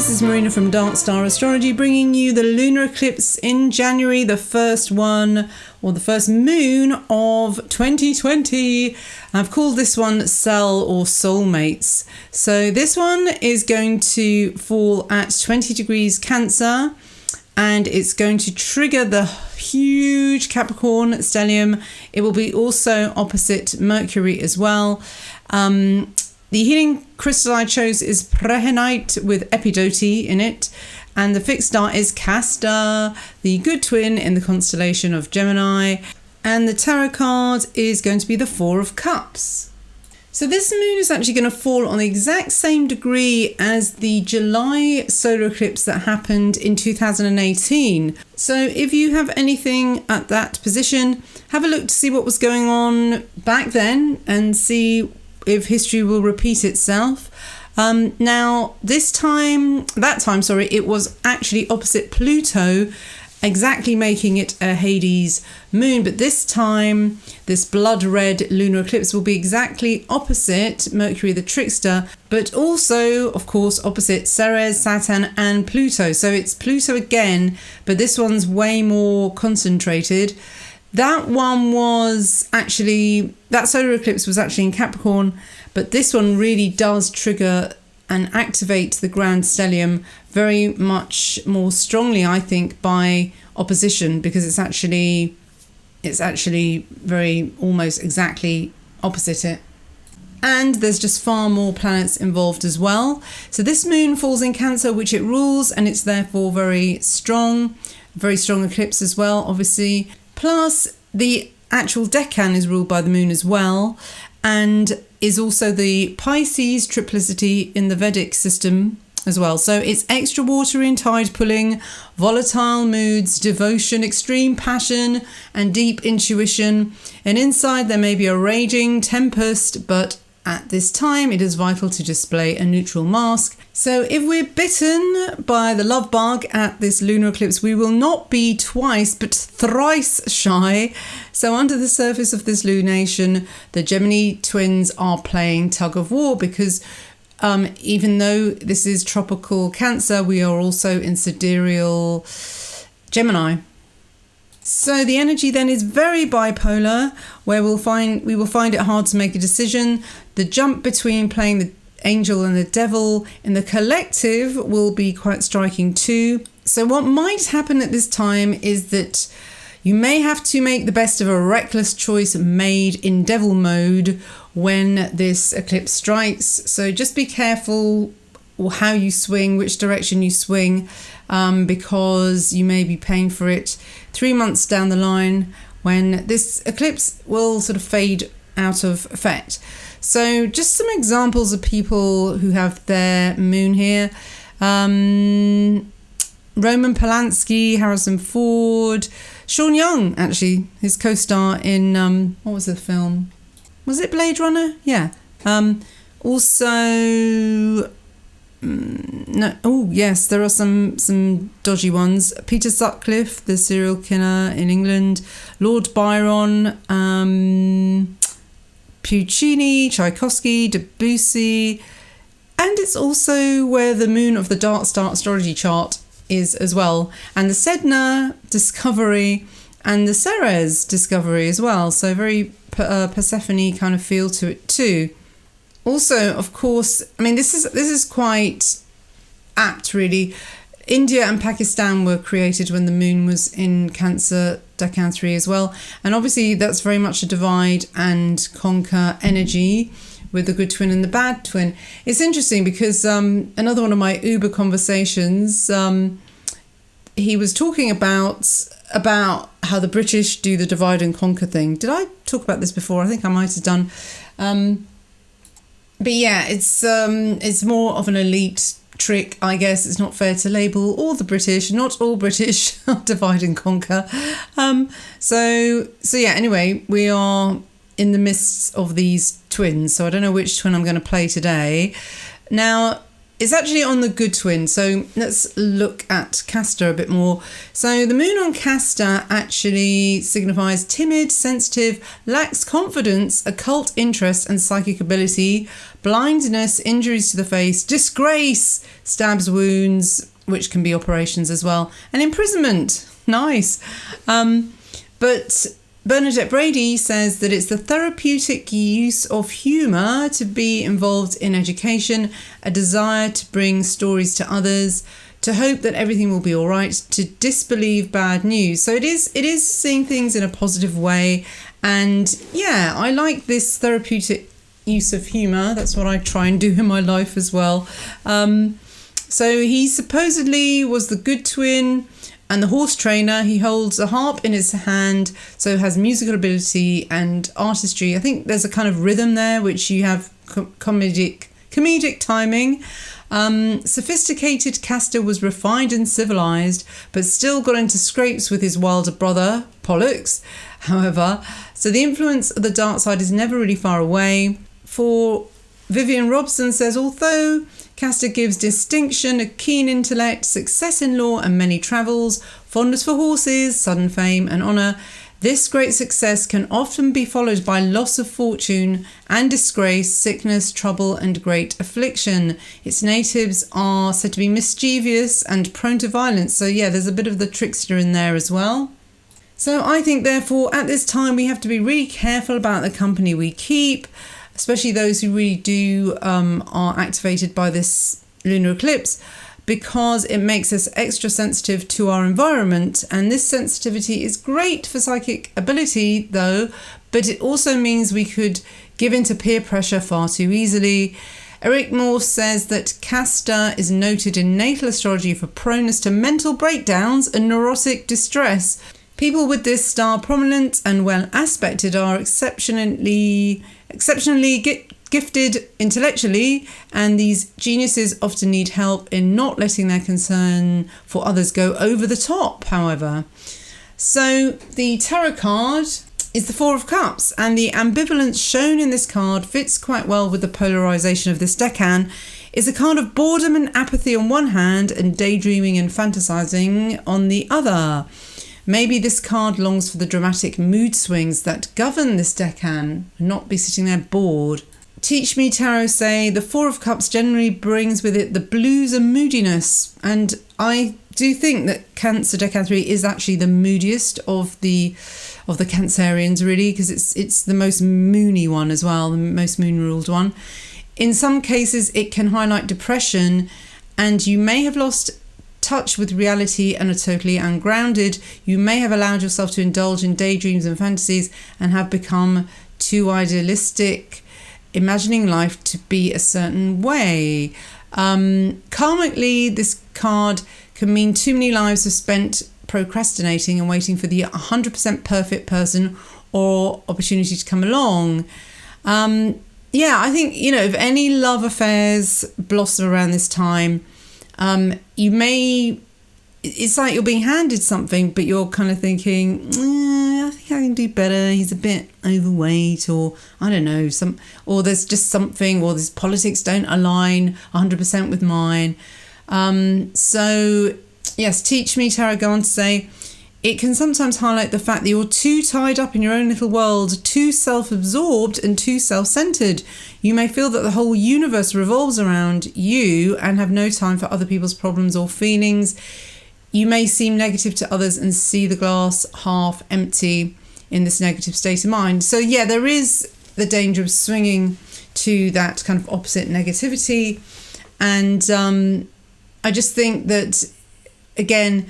this is Marina from Darkstar Astrology, bringing you the lunar eclipse in January, the first one, or the first moon of 2020. I've called this one Cell or Soulmates. So this one is going to fall at 20 degrees Cancer, and it's going to trigger the huge Capricorn stellium. It will be also opposite Mercury as well. The healing crystal I chose is prehenite with epidote in it, and the fixed star is Castor, the good twin in the constellation of Gemini, and the tarot card is going to be the Four of Cups. So this moon is actually going to fall on the exact same degree as the July solar eclipse that happened in 2018. So if you have anything at that position, have a look to see what was going on back then and see if history will repeat itself. Now, it was actually opposite Pluto, exactly making it a Hades moon. But this time, this blood red lunar eclipse will be exactly opposite Mercury the trickster, but also, of course, opposite Ceres, Saturn and Pluto. So it's Pluto again, but this one's way more concentrated. That solar eclipse was actually in Capricorn, but this one really does trigger and activate the grand stellium very much more strongly, I think, by opposition, because it's actually very almost exactly opposite it. And there's just far more planets involved as well. So this moon falls in Cancer, which it rules, and it's therefore very strong eclipse as well, obviously. Plus, the actual Decan is ruled by the moon as well, and is also the Pisces triplicity in the Vedic system as well. So it's extra watery and tide pulling, volatile moods, devotion, extreme passion, and deep intuition. And inside there may be a raging tempest, but at this time it is vital to display a neutral mask. So if we're bitten by the love bug at this lunar eclipse, we will not be twice but thrice shy. So under the surface of this lunation, the Gemini twins are playing tug of war, because even though this is tropical Cancer, we are also in sidereal Gemini. So the energy then is very bipolar, where we will find it hard to make a decision. The jump between playing the angel and the devil in the collective will be quite striking too. So what might happen at this time is that you may have to make the best of a reckless choice made in devil mode when this eclipse strikes. So just be careful how you swing, which direction you swing, because you may be paying for it 3 months down the line when this eclipse will sort of fade out of effect. So just some examples of people who have their moon here. Roman Polanski, Harrison Ford, Sean Young, actually, his co-star in, what was the film? Was it Blade Runner? Yeah. No. Oh, yes, there are some dodgy ones. Peter Sutcliffe, the serial killer in England. Lord Byron, Puccini, Tchaikovsky, Debussy, and it's also where the moon of the Darkstar Astrology chart is as well, and the Sedna discovery and the Ceres discovery as well. So very Persephone kind of feel to it too. Also, of course, I mean, this is quite apt, really. India and Pakistan were created when the moon was in Cancer, Decan 3 as well. And obviously that's very much a divide and conquer energy with the good twin and the bad twin. It's interesting because another one of my Uber conversations, he was talking about how the British do the divide and conquer thing. Did I talk about this before? I think I might have done. But yeah, it's more of an elite trick, I guess. It's not fair to label all the British. Not all British divide and conquer. So yeah, anyway, we are in the midst of these twins. So I don't know which twin I'm going to play today. Now, it's actually on the good twin. So let's look at Castor a bit more. So the moon on Castor actually signifies timid, sensitive, lacks confidence, occult interest and psychic ability, blindness, injuries to the face, disgrace, stabs, wounds, which can be operations as well, and imprisonment. Nice. But Bernadette Brady says that it's the therapeutic use of humour to be involved in education, a desire to bring stories to others, to hope that everything will be all right, to disbelieve bad news. So it is seeing things in a positive way. And yeah, I like this therapeutic use of humour. That's what I try and do in my life as well. So he supposedly was the good twin and the horse trainer. He holds a harp in his hand, so has musical ability and artistry. I think there's a kind of rhythm there, which you have comedic timing. Sophisticated Castor was refined and civilized, but still got into scrapes with his wilder brother, Pollux, however. So the influence of the dark side is never really far away. For Vivian Robson says, although Castor gives distinction, a keen intellect, success in law and many travels, fondness for horses, sudden fame and honour, this great success can often be followed by loss of fortune and disgrace, sickness, trouble and great affliction. Its natives are said to be mischievous and prone to violence. So yeah, there's a bit of the trickster in there as well. So I think therefore at this time we have to be really careful about the company we keep, especially those who really do are activated by this lunar eclipse, because it makes us extra sensitive to our environment. And this sensitivity is great for psychic ability though, but it also means we could give into peer pressure far too easily. Eric Morse says that Castor is noted in natal astrology for proneness to mental breakdowns and neurotic distress. People with this star prominent and well aspected are exceptionally gifted intellectually, and these geniuses often need help in not letting their concern for others go over the top, however. So the tarot card is the Four of Cups, and the ambivalence shown in this card fits quite well with the polarization of this decan. It's a card of boredom and apathy on one hand and daydreaming and fantasizing on the other. Maybe this card longs for the dramatic mood swings that govern this decan and not be sitting there bored. Teach Me Tarot say the Four of Cups generally brings with it the blues and moodiness, and I do think that Cancer Decan 3 is actually the moodiest of the Cancerians, really, because it's the most moony one as well, the most moon ruled one. In some cases it can highlight depression, and you may have lost touch with reality and are totally ungrounded. You may have allowed yourself to indulge in daydreams and fantasies and have become too idealistic, imagining life to be a certain way. Karmically, this card can mean too many lives are spent procrastinating and waiting for the 100% perfect person or opportunity to come along. Yeah, I think, if any love affairs blossom around this time, it's like you're being handed something, but you're kind of thinking, I think I can do better. He's a bit overweight, or I don't know, or there's just something, or his politics don't align 100% with mine. So yes, Teach Me Tarot go on to say, it can sometimes highlight the fact that you're too tied up in your own little world, too self-absorbed and too self-centered. You may feel that the whole universe revolves around you and have no time for other people's problems or feelings. You may seem negative to others and see the glass half empty in this negative state of mind. So yeah, there is the danger of swinging to that kind of opposite negativity. And I just think that, again,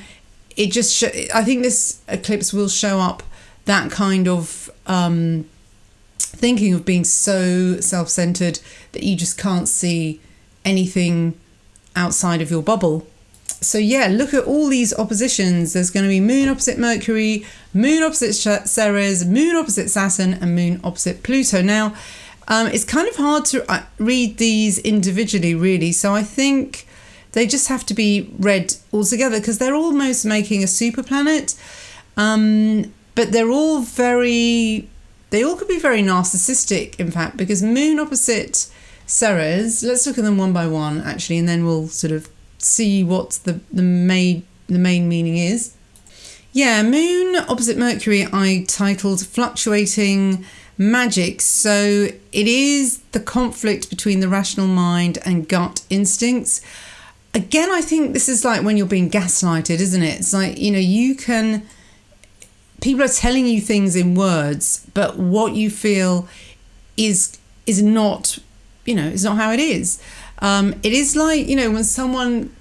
I think this eclipse will show up that kind of thinking of being so self-centered that you just can't see anything outside of your bubble. So yeah, look at all these oppositions. There's going to be Moon opposite Mercury, Moon opposite Ceres, Moon opposite Saturn, and Moon opposite Pluto. Now, it's kind of hard to read these individually, really. So I think they just have to be read all together because they're almost making a super planet. But they all could be very narcissistic, in fact, because Moon opposite Ceres. Let's look at them one by one, actually, and then we'll sort of see what the main meaning is. Yeah, Moon opposite Mercury I titled Fluctuating Magic. So it is the conflict between the rational mind and gut instincts. Again, I think this is like when you're being gaslighted, isn't it? It's like, people are telling you things in words, but what you feel is not, it's not how it is. It is like, when someone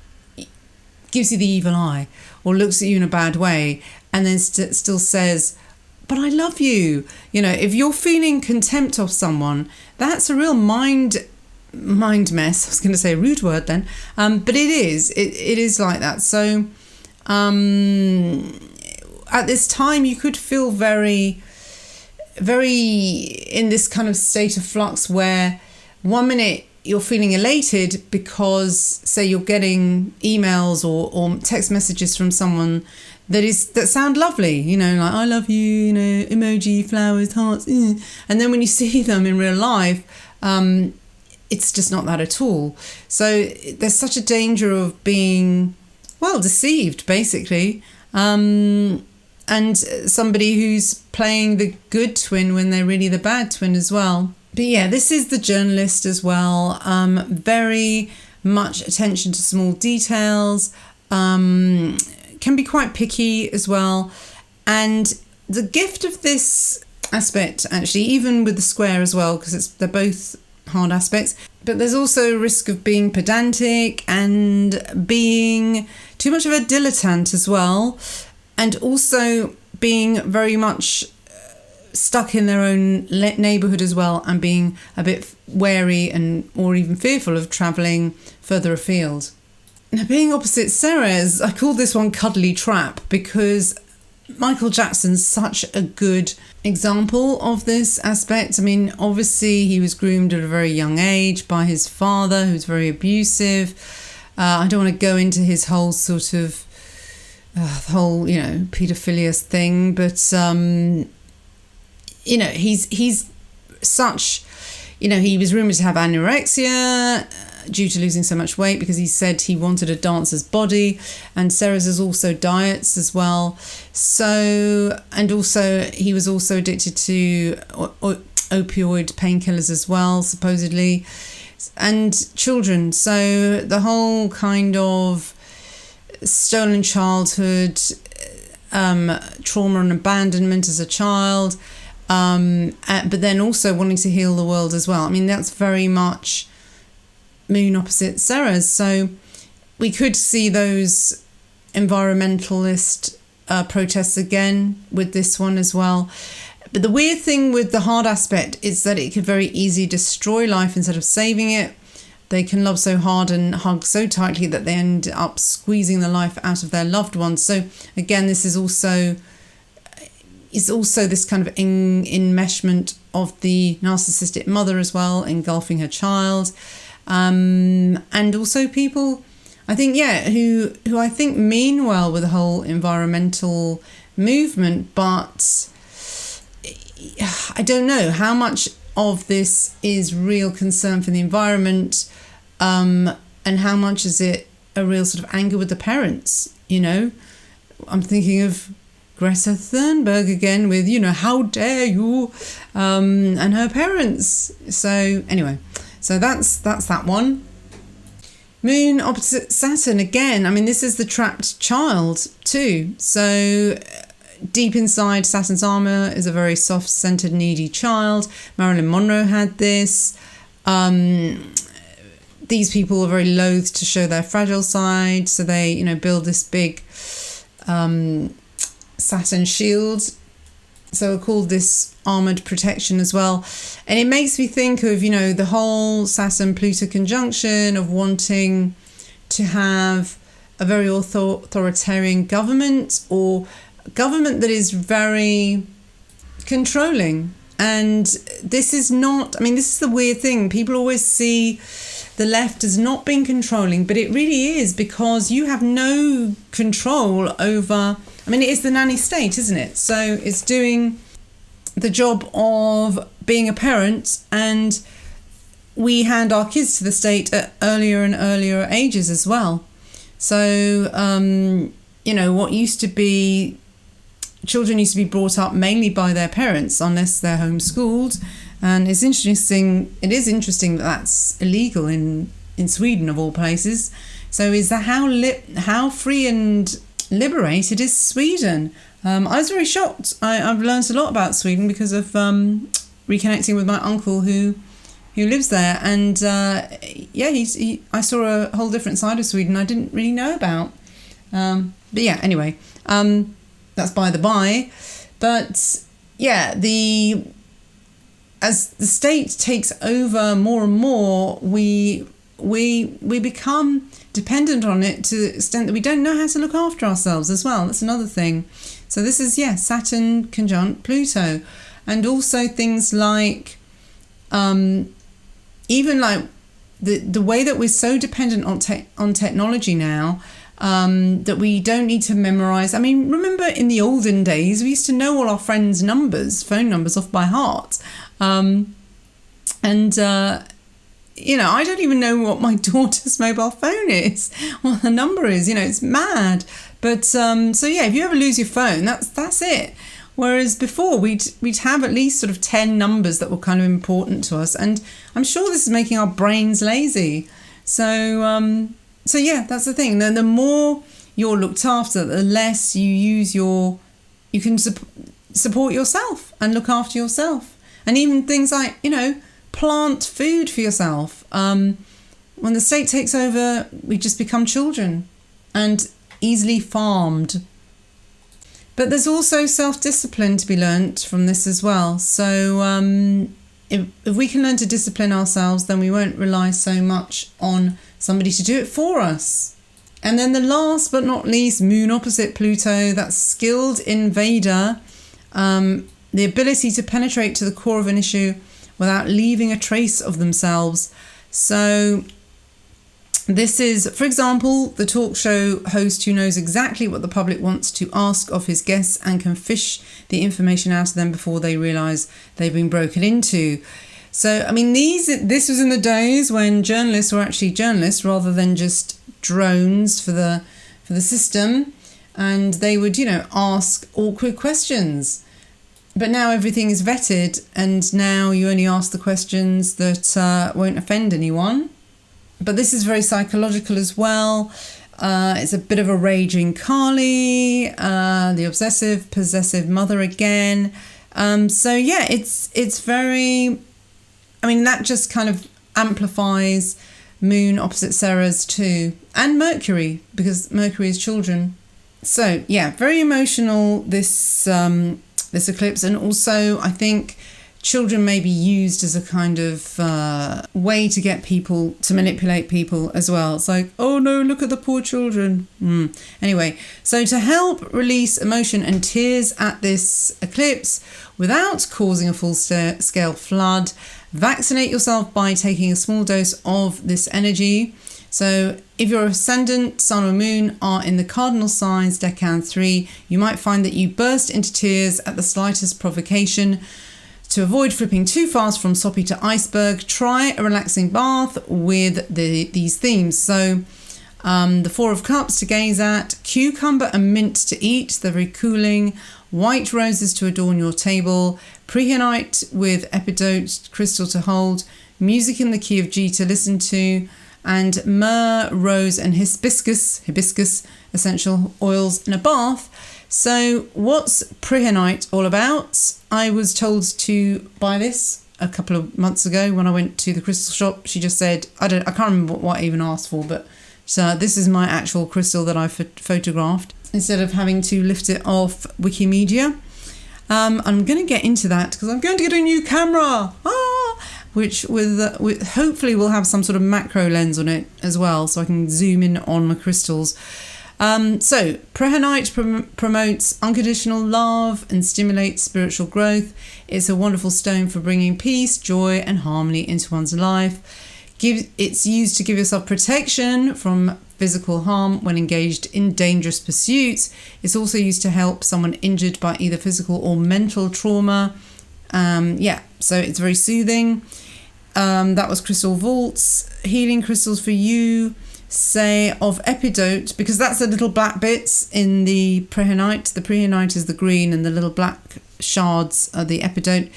gives you the evil eye or looks at you in a bad way and then still says, but I love you. If you're feeling contempt of someone, that's a real mind mess. I was going to say a rude word then, but it is like that. So at this time you could feel very, very in this kind of state of flux where 1 minute you're feeling elated because, say, you're getting emails or text messages from someone that sound lovely, like I love you, emoji, flowers, hearts, and then when you see them in real life, it's just not that at all. So there's such a danger of being, deceived, basically, and somebody who's playing the good twin when they're really the bad twin as well. But yeah, this is the journalist as well. Very much attention to small details. Can be quite picky as well. And the gift of this aspect, actually, even with the square as well, because they're both hard aspects, but there's also a risk of being pedantic and being too much of a dilettante as well, and also being very much stuck in their own neighbourhood as well, and being a bit wary or even fearful of travelling further afield. Now, being opposite Ceres, I call this one Cuddly Trap because Michael Jackson's such a good example of this aspect. I mean, obviously he was groomed at a very young age by his father, who's very abusive. I don't want to go into his whole sort of paedophilia thing, but he's such, he was rumoured to have anorexia due to losing so much weight because he said he wanted a dancer's body, and Ceres is also diets as well. So, and also he was also addicted to opioid painkillers as well, supposedly, and children. So the whole kind of stolen childhood, trauma and abandonment as a child, but then also wanting to heal the world as well. I mean, that's very much Moon opposite Ceres. So we could see those environmentalist protests again with this one as well. But the weird thing with the hard aspect is that it could very easily destroy life instead of saving it. They can love so hard and hug so tightly that they end up squeezing the life out of their loved ones. So again, this is also this kind of enmeshment of the narcissistic mother as well, engulfing her child. And also people, I think, who I think mean well with the whole environmental movement, but I don't know how much of this is real concern for the environment, and how much is it a real sort of anger with the parents. I'm thinking of Greta Thunberg again with, how dare you, and her parents. So anyway, so that's that one. Moon opposite Saturn again. I mean, this is the trapped child too. So deep inside Saturn's armour is a very soft-centred, needy child. Marilyn Monroe had this. These people are very loath to show their fragile side, so they, build this big Saturn shield. So I called this armoured protection as well. And it makes me think of, the whole Saturn-Pluto conjunction of wanting to have a very authoritarian government, or government that is very controlling. And this is not, this is the weird thing. People always see the left as not being controlling, but it really is, because you have no control over, it is the nanny state, isn't it? So it's doing the job of being a parent, and we hand our kids to the state at earlier and earlier ages as well. So, what used to be, children used to be brought up mainly by their parents unless they're homeschooled. And it is interesting that that's illegal in Sweden, of all places. So is that how free and liberated is Sweden? I was very shocked. I've learned a lot about Sweden because of reconnecting with my uncle who lives there, and I saw a whole different side of Sweden I didn't really know about. But yeah, anyway, that's by the by. But yeah, as the state takes over more and more, we become dependent on it to the extent that we don't know how to look after ourselves as well. That's another thing. So this is Saturn conjunct Pluto, and also things like even like the way that we're so dependent on technology now, that we don't need to memorize. I mean, remember in the olden days, we used to know all our friends' phone numbers off by heart. I don't even know what my daughter's mobile phone is, what the number is. It's mad. But if you ever lose your phone, that's it. Whereas before we'd have at least sort of 10 numbers that were kind of important to us, and I'm sure this is making our brains lazy. So that's the thing. The more you're looked after, the less you can support yourself and look after yourself. And even things like, plant food for yourself. When the state takes over, we just become children and easily farmed. But there's also self-discipline to be learnt from this as well. So if we can learn to discipline ourselves, then we won't rely so much on somebody to do it for us. And then the last but not least, Moon opposite Pluto, that's skilled invader. The ability to penetrate to the core of an issue without leaving a trace of themselves. So this is, for example, the talk show host who knows exactly what the public wants to ask of his guests and can fish the information out of them before they realise they've been broken into. So, I mean, this was in the days when journalists were actually journalists rather than just drones for the system, and they would, ask awkward questions. But now everything is vetted, and now you only ask the questions that won't offend anyone. But this is very psychological as well. It's a bit of a raging Kali, the obsessive, possessive mother again. It's very... I mean, that just kind of amplifies Moon opposite Ceres too. And Mercury, because Mercury is children. So, yeah, very emotional, this eclipse. And also, I think children may be used as a kind of way to get people to manipulate people as well. It's like, oh no, look at the poor children. Anyway, so to help release emotion and tears at this eclipse without causing a full-scale flood, vaccinate yourself by taking a small dose of this energy. So if your ascendant, sun or moon are in the cardinal signs, Decan 3, you might find that you burst into tears at the slightest provocation. To avoid flipping too fast from soppy to iceberg, try a relaxing bath with these themes. So the Four of Cups to gaze at, cucumber and mint to eat, they're very cooling, white roses to adorn your table, prehenite with epidote crystal to hold, music in the key of G to listen to, and myrrh, rose and hibiscus essential oils in a bath. So what's prehenite all about? I was told to buy this a couple of months ago when I went to the crystal shop. She just said, I can't remember what I even asked for, but so this is my actual crystal that I photographed instead of having to lift it off Wikimedia. I'm going to get into that because I'm going to get a new camera, which with hopefully will have some sort of macro lens on it as well, so I can zoom in on my crystals. So prehenite promotes unconditional love and stimulates spiritual growth. It's a wonderful stone for bringing peace, joy and harmony into one's life. It's used to give yourself protection from physical harm when engaged in dangerous pursuits. It's also used to help someone injured by either physical or mental trauma. So it's very soothing. that was crystal vaults. Healing crystals for you, say of epidote, because that's the little black bits in the prehenite. The prehenite is the green and the little black shards are the epidote.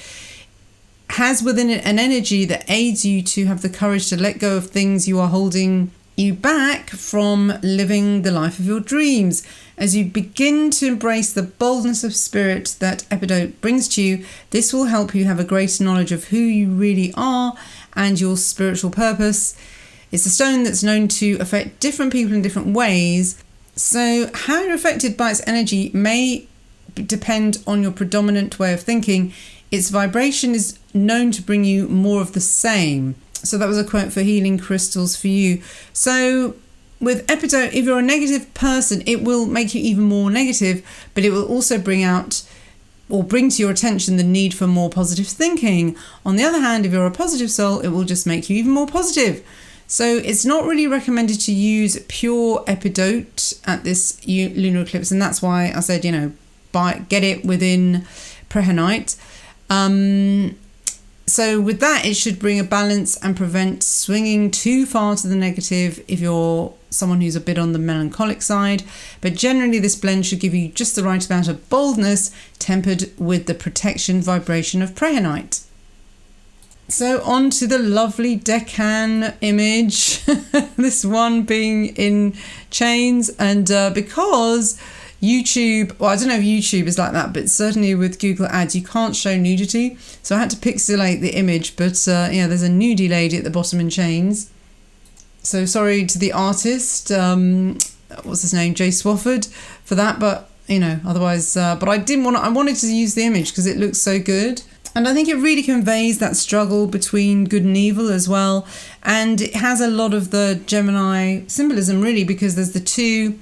Has within it an energy that aids you to have the courage to let go of things you are holding you back from living the life of your dreams. As you begin to embrace the boldness of spirit that epidote brings to you, this will help you have a greater knowledge of who you really are and your spiritual purpose. It's a stone that's known to affect different people in different ways. So how you're affected by its energy may depend on your predominant way of thinking. Its vibration is known to bring you more of the same. So that was a quote for healing crystals for you. So with epidote, if you're a negative person, it will make you even more negative, but it will also bring out or bring to your attention the need for more positive thinking. On the other hand, if you're a positive soul, it will just make you even more positive. So it's not really recommended to use pure epidote at this lunar eclipse, and that's why I said, get it within prehenite. So with that, it should bring a balance and prevent swinging too far to the negative if you're someone who's a bit on the melancholic side. But generally, this blend should give you just the right amount of boldness, tempered with the protection vibration of prehenite. So on to the lovely Decan image, this one being in chains, and because YouTube, well, I don't know if YouTube is like that, but certainly with Google Ads, you can't show nudity. So I had to pixelate the image, but there's a nudie lady at the bottom in chains. So sorry to the artist, what's his name, J Swofford, for that, but otherwise, but I wanted to use the image because it looks so good. And I think it really conveys that struggle between good and evil as well. And it has a lot of the Gemini symbolism, really, because there's the two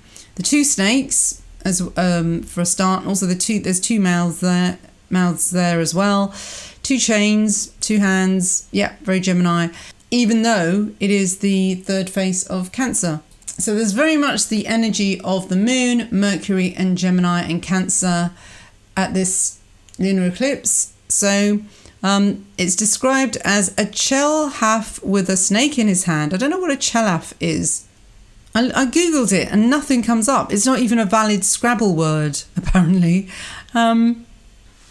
snakes as for a start, and also there's two mouths there as well, two chains, two hands. Yeah, very Gemini, even though it is the third face of Cancer. So there's very much the energy of the Moon, Mercury, and Gemini and Cancer at this lunar eclipse. So it's described as a chelhaf with a snake in his hand. I don't know what a chelhaf is. I googled it and nothing comes up. It's not even a valid Scrabble word, apparently. And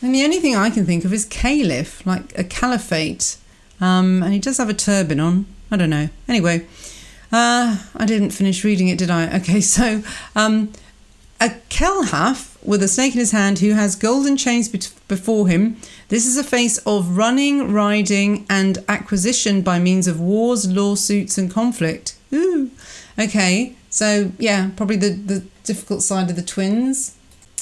the only thing I can think of is caliph, like a caliphate. And he does have a turban on. I don't know. Anyway, I didn't finish reading it, did I? Okay, so a chelhaf with a snake in his hand who has golden chains before him. This is a face of running, riding, and acquisition by means of wars, lawsuits, and conflict. Ooh. Okay, so yeah, probably the difficult side of the twins.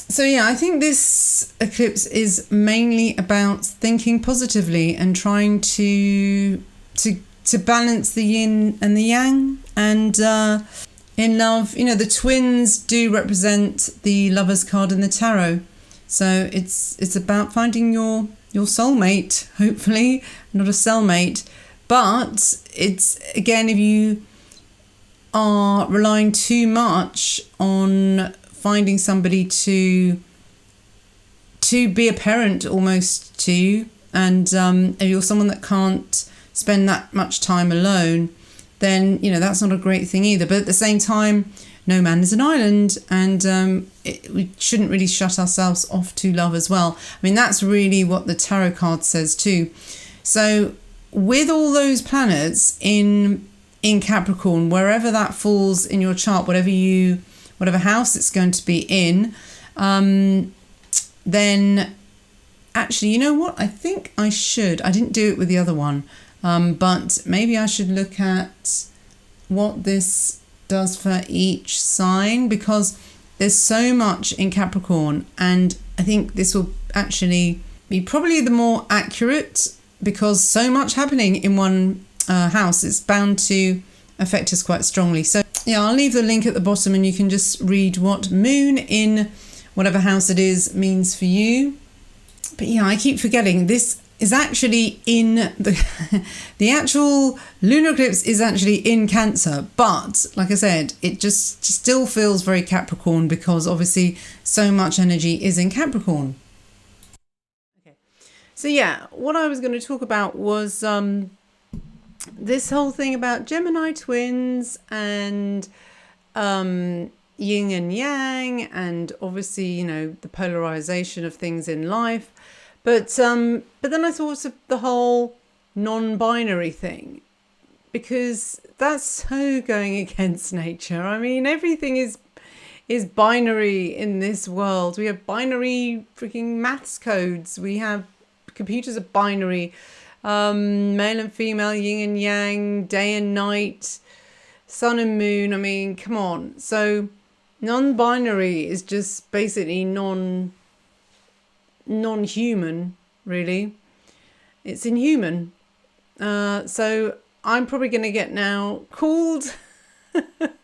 So yeah, I think this eclipse is mainly about thinking positively and trying to balance the yin and the yang. And in love, the twins do represent the Lover's card in the tarot. So it's about finding your soulmate, hopefully, not a cellmate. But it's, again, if you are relying too much on finding somebody to be a parent almost to you, and if you're someone that can't spend that much time alone, then that's not a great thing either. But at the same time, no man is an island, and we shouldn't really shut ourselves off to love as well. I mean, that's really what the tarot card says too. So with all those planets in Capricorn, wherever that falls in your chart, whatever house it's going to be in, then actually, you know what? I think I didn't do it with the other one, but maybe I should look at what this does for each sign, because there's so much in Capricorn, and I think this will actually be probably the more accurate, because so much happening in one house, it's bound to affect us quite strongly. So yeah, I'll leave the link at the bottom and you can just read what Moon in whatever house it is means for you. But yeah, I keep forgetting this is actually in the actual lunar eclipse is actually in Cancer, but like I said, it just still feels very Capricorn, because obviously so much energy is in Capricorn. Okay, so yeah, what I was going to talk about was this whole thing about Gemini twins and yin and yang, and obviously, the polarization of things in life. But then I thought of the whole non-binary thing, because that's so going against nature. I mean, everything is binary in this world. We have binary freaking maths codes. We have computers are binary, male and female, yin and yang, day and night, sun and moon. I mean, come on. So non-binary is just basically non-human, really. It's inhuman. So I'm probably going to get now called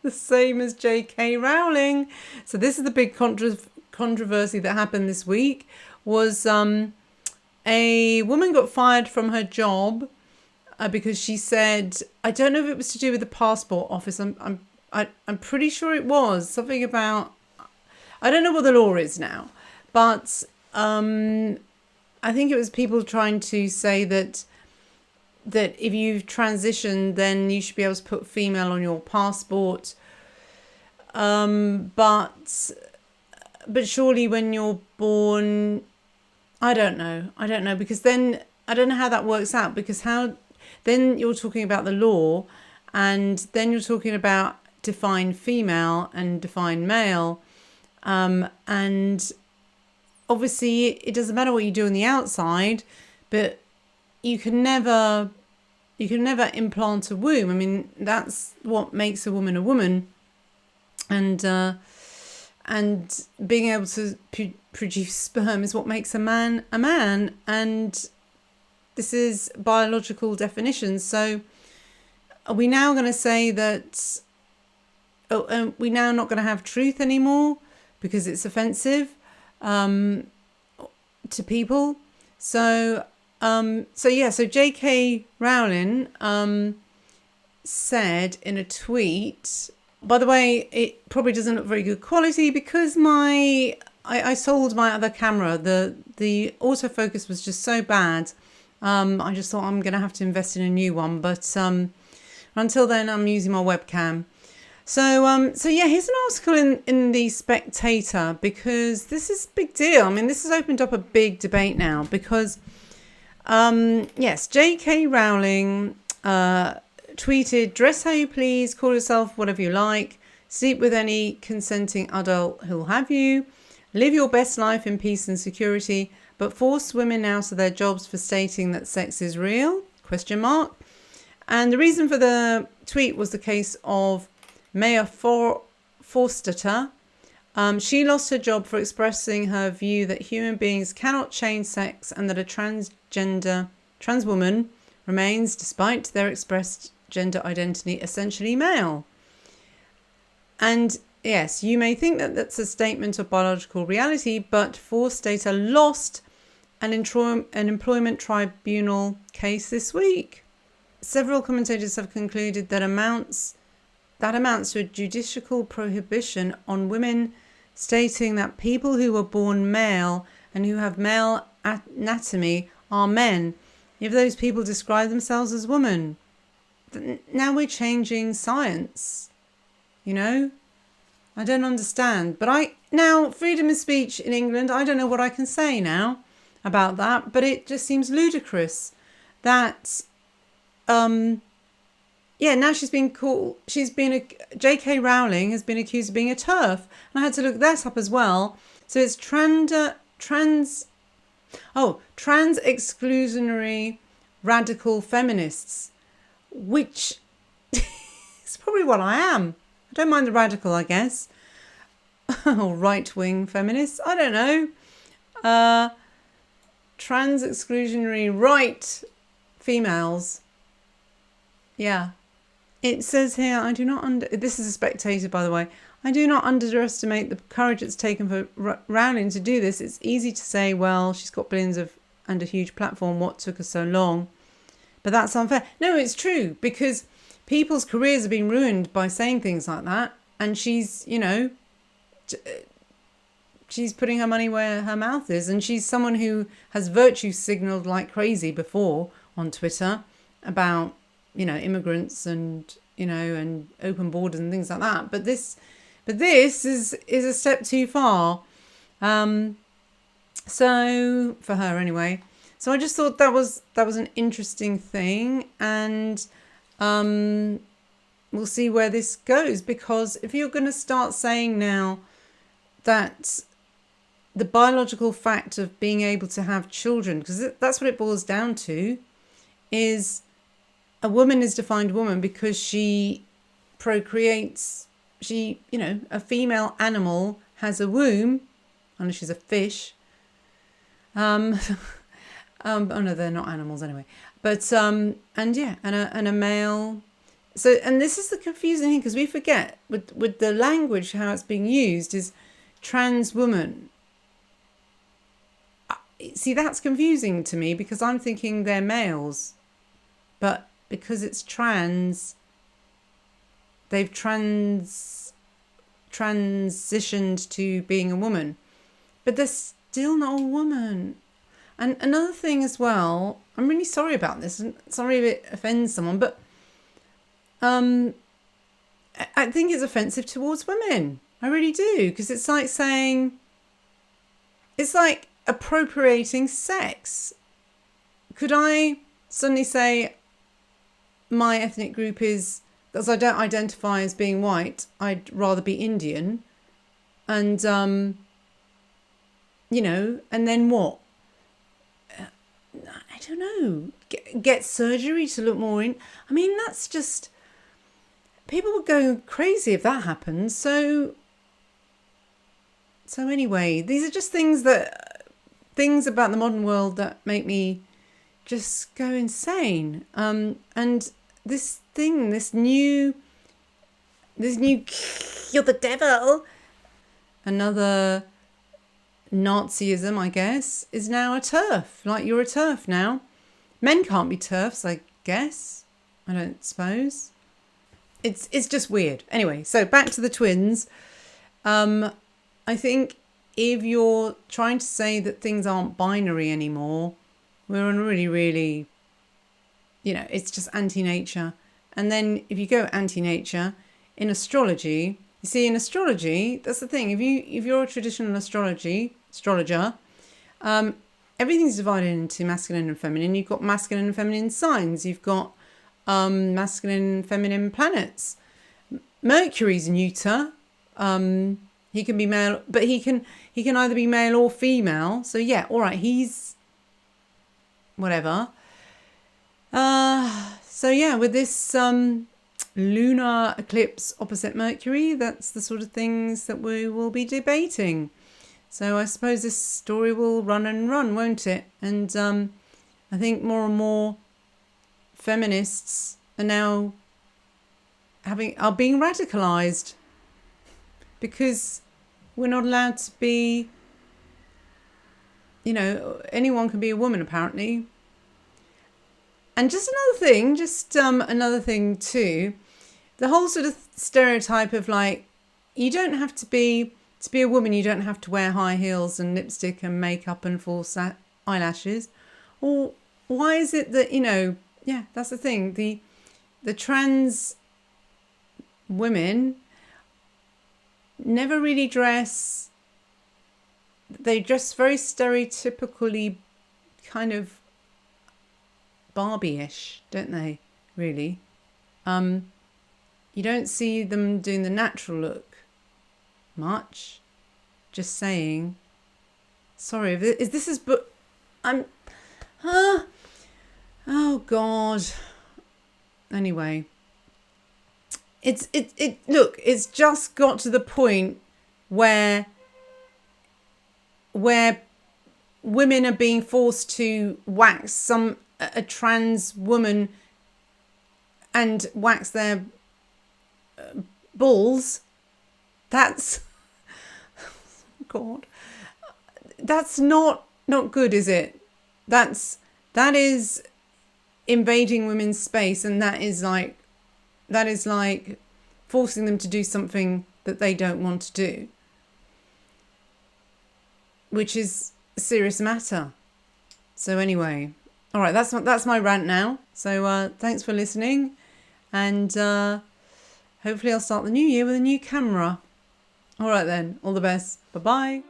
the same as JK Rowling. So this is the big controversy that happened this week. Was a woman got fired from her job because she said, I don't know if it was to do with the passport office. I'm pretty sure it was something about, I don't know what the law is now, but I think it was people trying to say that if you've transitioned, then you should be able to put female on your passport. But surely when you're born, I don't know, because then I don't know how that works out, because then you're talking about the law, and then you're talking about define female and define male, and obviously it doesn't matter what you do on the outside, but you can never implant a womb. I mean, that's what makes a woman, and being able to produce sperm is what makes a man a man, and this is biological definition. So are we now going to say that we now not going to have truth anymore because it's offensive to people? So JK Rowling said in a tweet, by the way, it probably doesn't look very good quality because I sold my other camera. The autofocus was just so bad. I just thought I'm going to have to invest in a new one. But until then, I'm using my webcam. So here's an article in The Spectator, because this is a big deal. I mean, this has opened up a big debate now because, yes, JK Rowling tweeted, dress how you please, call yourself whatever you like, sleep with any consenting adult who'll have you, live your best life in peace and security, but force women out of their jobs for stating that sex is real, ? And the reason for the tweet was the case of Mayor Forstetter. She lost her job for expressing her view that human beings cannot change sex and that a trans woman remains, despite their expressed gender identity, essentially male. And yes, you may think that that's a statement of biological reality, but Forstetter lost an employment tribunal case this week. Several commentators have concluded that amounts to a judicial prohibition on women stating that people who were born male and who have male anatomy are men, if those people describe themselves as women. Now we're changing science, I don't understand. But now freedom of speech in England, I don't know what I can say now about that, but it just seems ludicrous that now JK Rowling has been accused of being a TERF, and I had to look that up as well. So it's trans exclusionary radical feminists, which is probably what I am. I don't mind the radical, I guess. Or right-wing feminists, I don't know. Trans exclusionary right females. Yeah. It says here, this is a Spectator, by the way. I do not underestimate the courage it's taken for Rowling to do this. It's easy to say, well, she's got billions and a huge platform. What took her so long? But that's unfair. No, it's true, because people's careers have been ruined by saying things like that. And she's, she's putting her money where her mouth is. And she's someone who has virtue signaled like crazy before on Twitter about immigrants and, and open borders and things like that. But this is a step too far. So for her anyway. So I just thought that was an interesting thing, and we'll see where this goes, because if you're going to start saying now that the biological fact of being able to have children, because that's what it boils down to, is a woman is defined woman because she procreates. She, a female animal has a womb, unless she's a fish. Oh no, they're not animals anyway. But and a male. So, and this is the confusing thing, because we forget with the language how it's being used is trans woman. See, that's confusing to me, because I'm thinking they're males, but because it's trans, they've transitioned to being a woman, but they're still not a woman. And another thing as well, I'm really sorry about this, and sorry if it offends someone, but I think it's offensive towards women. I really do, because it's like saying, it's like appropriating sex. Could I suddenly say my ethnic group is, because I don't identify as being white, I'd rather be Indian, and and then what? I don't know. Get surgery to look more in. I mean, that's just, people would go crazy if that happens. So anyway, these are just things about the modern world that make me just go insane. And this new, you're the devil, another Nazism, I guess, is now a TERF. Like, you're a TERF now. Men can't be TERFs, I guess. I don't suppose. It's just weird. Anyway, so back to the twins. I think if you're trying to say that things aren't binary anymore, we're on really, really, it's just anti-nature. And then if you go anti-nature in astrology, you see, in astrology, that's the thing. If you're a traditional astrologer, everything's divided into masculine and feminine. You've got masculine and feminine signs. You've got masculine and feminine planets. Mercury's neuter. He can be male, but he can either be male or female. So yeah, all right, he's whatever. So yeah, with this lunar eclipse opposite Mercury, that's the sort of things that we will be debating. So I suppose this story will run and run, won't it? And I think more and more feminists are now being radicalized, because we're not allowed to be, anyone can be a woman apparently. And just another thing too, the whole sort of stereotype of like, you don't have to be a woman, you don't have to wear high heels and lipstick and makeup and false eyelashes. Or why is it that, that's the thing. The trans women never really dress. They dress very stereotypically kind of Barbie-ish, don't they? Really. You don't see them doing the natural look much. Just saying. Sorry, I'm. Oh God. Anyway, look, it's just got to the point where women are being forced to wax a trans woman and wax their balls. That's God. That's not good, is it? That is invading women's space, and that is like forcing them to do something that they don't want to do, which is a serious matter. So anyway, All right, that's my rant now. So thanks for listening, and hopefully I'll start the new year with a new camera. All right then, all the best. Bye-bye.